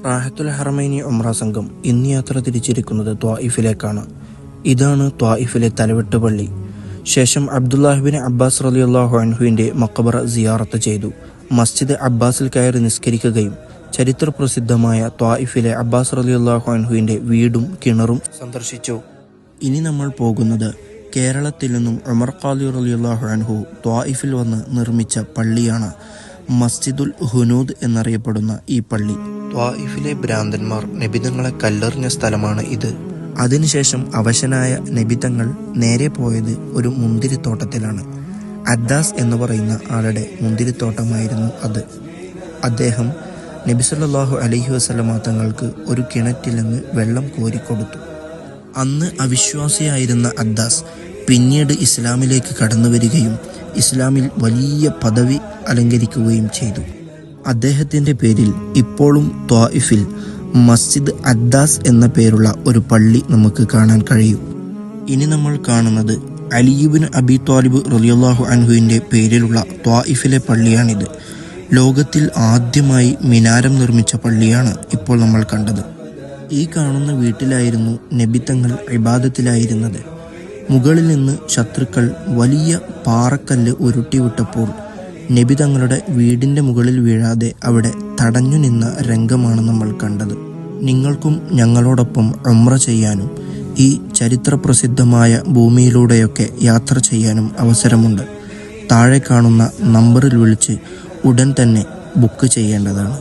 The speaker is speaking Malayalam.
റാഹത്തുൽ ഹറമൈനി ഉംറ സംഘം ഇന്ന് യാത്ര തിരിച്ചിരിക്കുന്നത് ത്വായിഫിലേക്കാണ്. ഇതാണ് ത്വായിഫിലെ തലവെട്ട് പള്ളി. ശേഷം അബ്ദുല്ലാഹിബിൻ അബ്ബാസ് റളിയല്ലാഹു അൻഹുവിൻ്റെ മഖബറ സിയാറത്ത് ചെയ്തു. മസ്ജിദ് അബ്ബാസിൽ കയറി നിസ്കരിക്കുകയും ചരിത്രപ്രസിദ്ധമായ ത്വായിഫിലെ അബ്ബാസ് റളിയല്ലാഹു അൻഹുവിൻ്റെ വീടും കിണറും സന്ദർശിച്ചു. ഇനി നമ്മൾ പോകുന്നത് കേരളത്തിൽ നിന്നും ഉമർ ഖാലി റളിയല്ലാഹു അൻഹു ത്വായിഫിൽ വന്ന് നിർമ്മിച്ച പള്ളിയാണ്. മസ്ജിദുൽ ഹുനൂദ് എന്നറിയപ്പെടുന്ന ഈ പള്ളി ത്വായിഫിലെ ഭ്രാന്തന്മാർ നബിതങ്ങളെ കല്ലെറിഞ്ഞ സ്ഥലമാണ് ഇത്. അതിനുശേഷം അവശനായ നബിതങ്ങൾ നേരെ പോയത് ഒരു മുന്തിരിത്തോട്ടത്തിലാണ്. അദ്ദാസ് എന്ന് പറയുന്ന ആളുടെ മുന്തിരിത്തോട്ടമായിരുന്നു അത്. അദ്ദേഹം നബി സല്ലല്ലാഹു അലൈഹി വസല്ലമ തങ്ങൾക്ക് ഒരു കിണറ്റിൽ നിന്ന് വെള്ളം കോരിക്കൊടുത്തു. അന്ന് അവിശ്വാസിയായിരുന്ന അദ്ദാസ് പിന്നീട് ഇസ്ലാമിലേക്ക് കടന്നു വരികയും ഇസ്ലാമിൽ വലിയ പദവി അലങ്കരിക്കുകയും ചെയ്തു. അദ്ദേഹത്തിൻ്റെ പേരിൽ ഇപ്പോഴും ത്വായിഫിൽ മസ്ജിദ് അദ്ദാസ് എന്ന പേരുള്ള ഒരു പള്ളി നമുക്ക് കാണാൻ കഴിയും. ഇനി നമ്മൾ കാണുന്നത് അലി ഇബ്നു അബി ത്വാലിബ് റളിയല്ലാഹു അൻഹുവിൻ്റെ പേരിലുള്ള ത്വായിഫിലെ പള്ളിയാണിത്. ലോകത്തിൽ ആദ്യമായി മിനാരം നിർമ്മിച്ച പള്ളിയാണ് ഇപ്പോൾ നമ്മൾ കണ്ടത്. ഈ കാണുന്ന വീട്ടിലായിരുന്നു നബിതങ്ങൾ ഇബാദത്തിലായിരുന്നത്. മുകളിൽ നിന്ന് ശത്രുക്കൾ വലിയ പാറക്കല്ല് ഉരുട്ടിവിട്ടപ്പോൾ നബി തങ്ങളുടെ വീടിൻ്റെ മുകളിൽ വീഴാതെ അവിടെ തടഞ്ഞു നിന്ന രംഗമാണ് നമ്മൾ കണ്ടത്. നിങ്ങൾക്കും ഞങ്ങളോടൊപ്പം ഉംറ ചെയ്യാനും ഈ ചരിത്രപ്രസിദ്ധമായ ഭൂമിയിലൂടെയൊക്കെ യാത്ര ചെയ്യാനും അവസരമുണ്ട്. താഴെ കാണുന്ന നമ്പറിൽ വിളിച്ച് ഉടൻ തന്നെ ബുക്ക് ചെയ്യേണ്ടതാണ്.